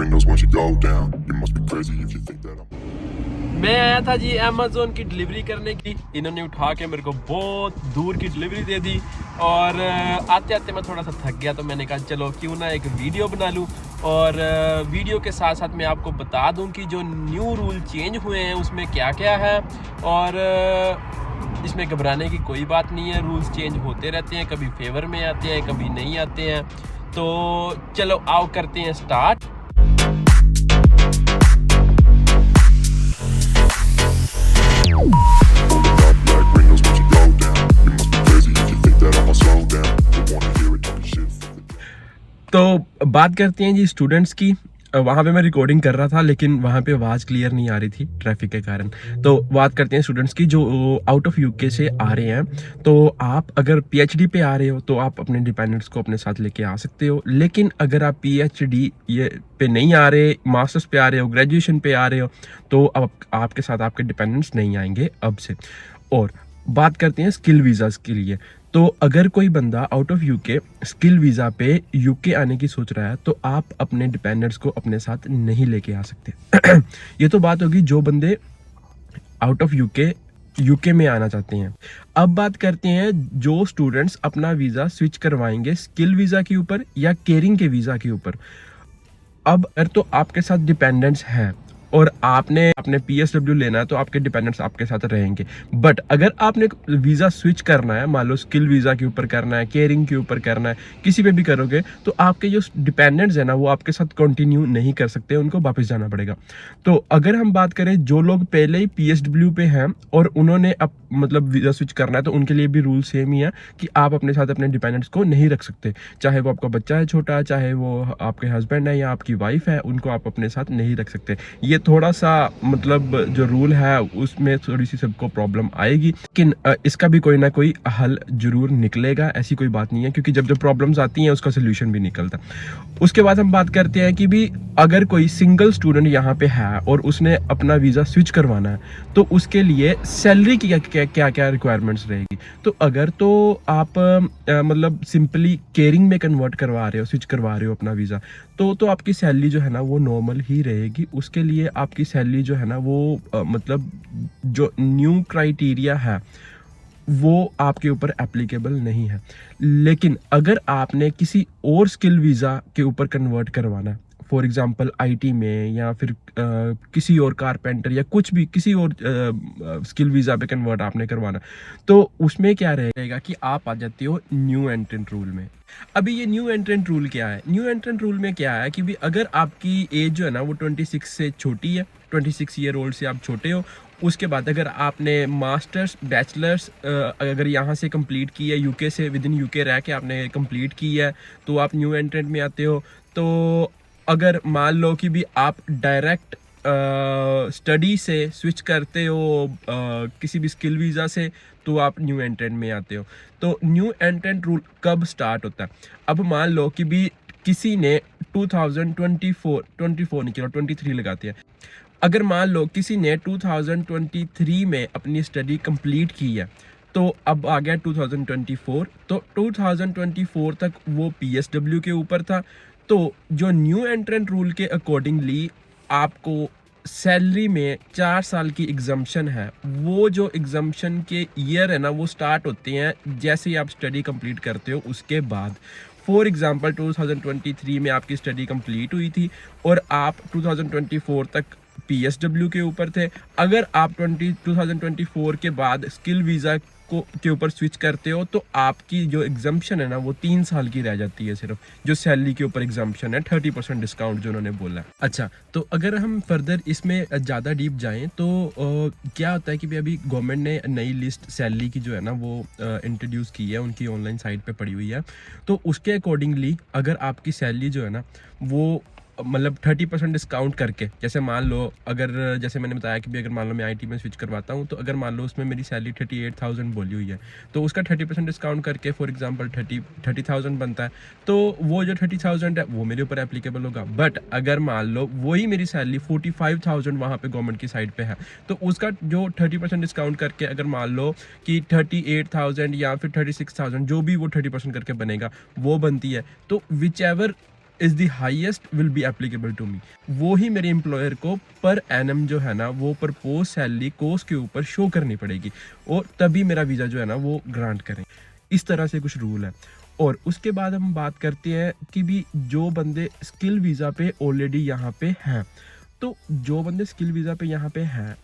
windows once you go down. You must be crazy if you think that I'm. मैं आया था जी Amazon की delivery करने की। इन्होंने उठा के मेरे को बहुत दूर की डिलीवरी दे दी और आते आते मैं थोड़ा सा थक गया, तो मैंने कहा चलो क्यों ना एक वीडियो बना लूँ। और वीडियो के साथ साथ मैं आपको बता दूं कि जो न्यू रूल चेंज हुए हैं उसमें क्या क्या है। और इसमें घबराने की कोई बात नहीं है, रूल्स चेंज होते रहते हैं, कभी फेवर में आते हैं कभी नहीं आते हैं। तो चलो आओ करते हैं start. Black windows once you go down. You must be crazy if you think that I'ma slow down. Don't wanna hear it, talking shit from the. तो बात करते हैं जी स्टूडेंट्स की। वहाँ पे मैं रिकॉर्डिंग कर रहा था लेकिन वहाँ पे आवाज़ क्लियर नहीं आ रही थी ट्रैफिक के कारण। तो बात करते हैं स्टूडेंट्स की जो आउट ऑफ यूके से आ रहे हैं। तो आप अगर पीएचडी पे आ रहे हो तो आप अपने डिपेंडेंट्स को अपने साथ लेके आ सकते हो, लेकिन अगर आप पीएचडी ये पे नहीं आ रहे, मास्टर्स पे आ रहे हो, ग्रेजुएशन पे आ रहे हो, तो अब आपके साथ आपके डिपेंडेंट्स नहीं आएंगे अब से। और बात करते हैं स्किल वीज़ाज़ के लिए। तो अगर कोई बंदा out of UK skill visa पे यूके आने की सोच रहा है तो आप अपने डिपेंडेंट्स को अपने साथ नहीं लेके आ सकते। ये तो बात होगी जो बंदे आउट ऑफ यूके में आना चाहते हैं। अब बात करते हैं जो स्टूडेंट्स अपना वीज़ा स्विच करवाएंगे स्किल वीज़ा के ऊपर या केयरिंग के वीज़ा के ऊपर। अब अगर तो आपके साथ डिपेंडेंट्स हैं और आपने अपने पीएसडब्ल्यू लेना है तो आपके डिपेंडेंट्स आपके साथ रहेंगे। बट अगर आपने वीज़ा स्विच करना है, मान लो स्किल वीज़ा के ऊपर करना है, केयरिंग के ऊपर करना है, किसी पे भी करोगे तो आपके जो डिपेंडेंट्स हैं ना वो आपके साथ कंटिन्यू नहीं कर सकते, उनको वापस जाना पड़ेगा। तो अगर हम बात करें जो लोग पहले ही पीएसडब्ल्यू पे हैं और उन्होंने अब मतलब वीज़ा स्विच करना है तो उनके लिए भी रूल सेम ही है कि आप अपने साथ अपने डिपेंडेंट्स को नहीं रख सकते। चाहे वो आपका बच्चा है छोटा, चाहे वो आपके हस्बैंड है या आपकी वाइफ है, उनको आप अपने साथ नहीं रख सकते। ये थोड़ा सा मतलब जो रूल है उसमें थोड़ी सी सबको प्रॉब्लम आएगी, लेकिन इसका भी कोई ना कोई हल जरूर निकलेगा, ऐसी कोई बात नहीं है, क्योंकि जब प्रॉब्लम्स आती हैं उसका सोल्यूशन भी निकलता है। उसके बाद हम बात करते हैं कि भी अगर कोई सिंगल स्टूडेंट यहाँ पे है और उसने अपना वीज़ा स्विच करवाना है तो उसके लिए सैलरी की क्या क्या रिक्वायरमेंट्स रहेगी। तो अगर तो आप मतलब सिंपली केयरिंग में कन्वर्ट करवा रहे हो, स्विच करवा रहे हो अपना वीज़ा, तो आपकी सैलरी जो है ना वो नॉर्मल ही रहेगी। उसके लिए आपकी सैलरी जो है ना वो मतलब जो न्यू क्राइटेरिया है वो आपके ऊपर एप्लीकेबल नहीं है। लेकिन अगर आपने किसी और स्किल वीज़ा के ऊपर कन्वर्ट करवाना है, फॉर एग्जांपल आईटी में या फिर किसी और कारपेंटर या कुछ भी किसी और स्किल वीज़ा पे कन्वर्ट आपने करवाना, तो उसमें क्या रहेगा कि आप आ जाते हो न्यू एंट्रेंट रूल में। अभी ये न्यू एंट्रेंट रूल क्या है? न्यू एंट्रेंट रूल में क्या है कि भी अगर आपकी एज जो है ना वो 26 से छोटी है, 26 ईयर ओल्ड से आप छोटे हो, उसके बाद अगर आपने मास्टर्स बैचलर्स अगर यहाँ से कंप्लीट की है, यूके से विद इन यूके रह के आपने कंप्लीट की है, तो आप न्यू एंट्रेंट में आते हो। तो अगर मान लो कि भी आप डायरेक्ट स्टडी से स्विच करते हो किसी भी स्किल वीज़ा से, तो आप न्यू एंट्रेंट में आते हो। तो न्यू एंट्रेंट रूल कब स्टार्ट होता है? अब मान लो कि भी किसी ने 2024 नहीं किया, 23 लगाते हैं। अगर मान लो किसी ने 2023 में अपनी स्टडी कंप्लीट की है, तो अब आ गया 2024, तो 2024 तक वो पीएसडब्ल्यू के ऊपर था। तो जो न्यू एंट्रेंट रूल के अकॉर्डिंगली आपको सैलरी में 4 साल की एग्जम्पशन है। वो जो एग्जम्पशन के ईयर है ना वो स्टार्ट होते हैं जैसे ही आप स्टडी कंप्लीट करते हो उसके बाद। फॉर एग्जांपल 2023 में आपकी स्टडी कंप्लीट हुई थी और आप 2024 तक पीएसडब्ल्यू के ऊपर थे। अगर आप 2024 के बाद स्किल वीज़ा के ऊपर स्विच करते हो तो आपकी जो एग्जम्पशन है ना वो 3 साल की रह जाती है सिर्फ, जो सैलरी के ऊपर एग्जम्पशन है 30% डिस्काउंट जो उन्होंने बोला है। अच्छा, तो अगर हम फर्दर इसमें ज़्यादा डीप जाएं तो क्या होता है कि भी अभी गवर्नमेंट ने नई लिस्ट सैलरी की जो है ना वो इंट्रोड्यूस की है, उनकी ऑनलाइन साइट पे पड़ी हुई है। तो उसके अकॉर्डिंगली अगर आपकी सैलरी जो है ना वो मतलब 30% डिस्काउंट करके, जैसे मान लो अगर जैसे मैंने बताया कि भी अगर मान लो मैं आईटी में स्विच करवाता हूँ तो अगर मान लो उसमें मेरी सैलरी 38,000 बोली हुई है, तो उसका 30% डिस्काउंट करके फॉर एग्जांपल 30,000 बनता है। तो वो जो 30,000 है वो मेरे ऊपर एप्लीकेबल होगा। बट अगर मान लो वही मेरी सैलरी 45,000 वहाँ पे गवर्नमेंट की साइड पे है, तो उसका जो 30% डिस्काउंट करके अगर मान लो कि 38,000 या फिर 36,000 जो भी वो 30% करके बनेगा वो बनती है। तो whichever is the highest will be applicable to me. वो ही मेरे एम्प्लॉयर को पर एनम जो है ना वो प्रपोज सैलरी कोर्स के ऊपर शो करनी पड़ेगी और तभी मेरा वीज़ा जो है ना वो ग्रांट करें। इस तरह से कुछ रूल है। और उसके बाद हम बात करते हैं कि भी जो बंदे स्किल वीज़ा पे ऑलरेडी यहाँ पे हैं, तो जो बंदे स्किल वीज़ा पे यहाँ पे हैं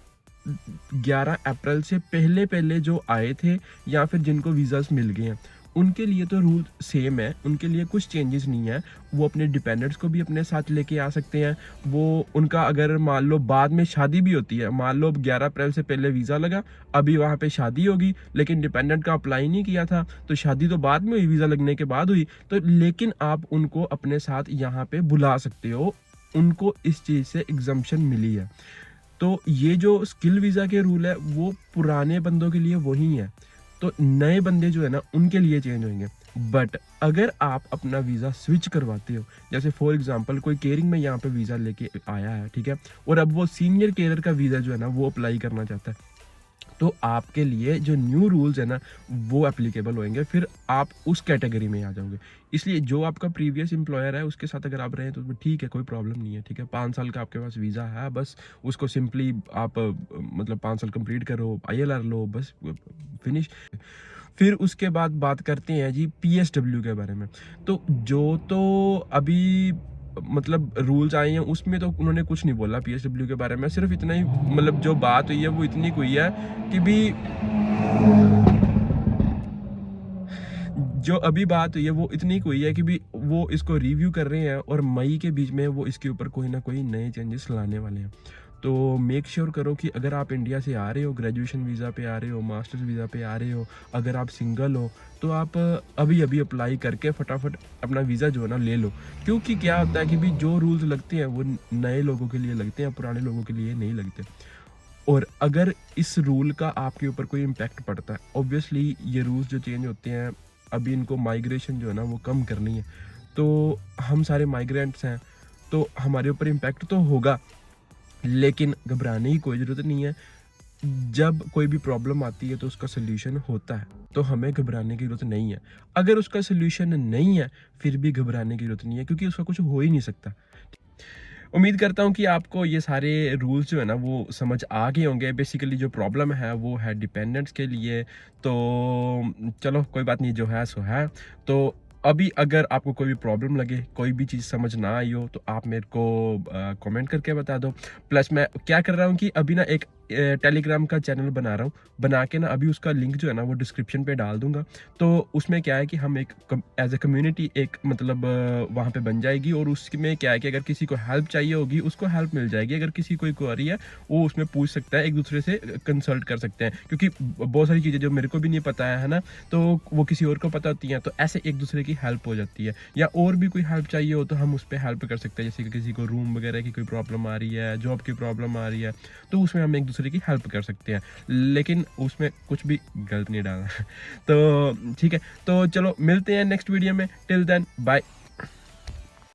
11 अप्रैल से पहले पहले जो आए थे या फिर जिनको वीज़ास मिल गए हैं, उनके लिए तो रूल सेम है, उनके लिए कुछ चेंजेस नहीं है। वो अपने डिपेंडेंट्स को भी अपने साथ लेके आ सकते हैं। वो उनका अगर मान लो बाद में शादी भी होती है, मान लो 11 अप्रैल से पहले वीज़ा लगा, अभी वहाँ पे शादी होगी लेकिन डिपेंडेंट का अप्लाई नहीं किया था, तो शादी तो बाद में हुई, वीज़ा लगने के बाद हुई, तो लेकिन आप उनको अपने साथ यहाँ पे बुला सकते हो, उनको इस चीज़ से एग्जम्पशन मिली है। तो ये जो स्किल वीज़ा के रूल है वो पुराने बंदों के लिए वही है, तो नए बंदे जो है ना उनके लिए चेंज होंगे। बट अगर आप अपना वीज़ा स्विच करवाते हो, जैसे फॉर एग्जांपल कोई केयरिंग में यहाँ पे वीज़ा लेके आया है, ठीक है, और अब वो सीनियर केयरर का वीज़ा जो है ना वो अप्लाई करना चाहता है, तो आपके लिए जो न्यू रूल्स है ना वो एप्लीकेबल होंगे, फिर आप उस कैटेगरी में आ जाओगे। इसलिए जो आपका प्रीवियस एम्प्लॉयर है उसके साथ अगर आप रहे तो ठीक है, कोई प्रॉब्लम नहीं है, ठीक है। 5 साल का आपके पास वीज़ा है, बस उसको सिंपली आप मतलब 5 साल कंप्लीट करो, ILR लो, बस फिनिश। फिर उसके बाद बात करते हैं जी PSW के बारे में। तो जो तो अभी मतलब रूल्स आए हैं उसमें तो उन्होंने कुछ नहीं बोला PSW के बारे में, सिर्फ इतना ही मतलब जो बात हुई है वो इतनी हुई है कि भी जो अभी बात हुई है वो इतनी हुई है कि भी वो इसको रिव्यू कर रहे हैं और मई के बीच में वो इसके ऊपर कोई ना कोई नए चेंजेस लाने वाले हैं। तो मेक श्योर करो कि अगर आप इंडिया से आ रहे हो, ग्रेजुएशन वीज़ा पे आ रहे हो, मास्टर्स वीज़ा पे आ रहे हो, अगर आप सिंगल हो तो आप अभी अभी अप्लाई करके फटाफट अपना वीज़ा जो है ना ले लो। क्योंकि क्या होता है कि भी जो रूल्स लगते हैं वो नए लोगों के लिए लगते हैं, पुराने लोगों के लिए नहीं लगते। और अगर इस रूल का आपके ऊपर कोई इम्पैक्ट पड़ता है, ऑब्वियसली ये रूल्स जो चेंज होते हैं अभी इनको माइग्रेशन जो है ना वो कम करनी है, तो हम सारे माइग्रेंट्स हैं तो हमारे ऊपर इम्पैक्ट तो होगा, लेकिन घबराने की कोई ज़रूरत नहीं है। जब कोई भी प्रॉब्लम आती है तो उसका सल्यूशन होता है, तो हमें घबराने की ज़रूरत नहीं है। अगर उसका सल्यूशन नहीं है फिर भी घबराने की ज़रूरत नहीं है, क्योंकि उसका कुछ हो ही नहीं सकता। उम्मीद करता हूँ कि आपको ये सारे रूल्स जो है ना वो समझ आ गए होंगे। बेसिकली जो प्रॉब्लम है वो है डिपेंडेंट्स के लिए, तो चलो कोई बात नहीं, जो है सो है। तो अभी अगर आपको कोई भी प्रॉब्लम लगे, कोई भी चीज़ समझ ना आई हो, तो आप मेरे को कमेंट करके बता दो। प्लस मैं क्या कर रहा हूँ कि अभी ना एक टेलीग्राम का चैनल बना रहा हूँ, बना के ना अभी उसका लिंक जो है ना वो डिस्क्रिप्शन पे डाल दूंगा। तो उसमें क्या है कि हम एक एज ए कम्युनिटी एक मतलब वहाँ पे बन जाएगी, और उसमें क्या है कि अगर किसी को हेल्प चाहिए होगी उसको हेल्प मिल जाएगी। अगर किसी कोई क्वेरी है वो उसमें पूछ सकता है, एक दूसरे से कंसल्ट कर सकते हैं, क्योंकि बहुत सारी चीज़ें जो मेरे को भी नहीं पता है ना, तो वो किसी और को पता होती हैं, तो ऐसे एक दूसरे की हेल्प हो जाती है। या और भी कोई हेल्प चाहिए हो तो हम उस पर हेल्प कर सकते हैं, जैसे कि किसी को रूम वगैरह की कोई प्रॉब्लम आ रही है, जॉब की प्रॉब्लम आ रही है, तो उसमें हम एक दूसरे की हेल्प कर सकते हैं, लेकिन उसमें कुछ भी गलत नहीं डालना। तो ठीक है, तो चलो मिलते हैं नेक्स्ट वीडियो में। Till then bye.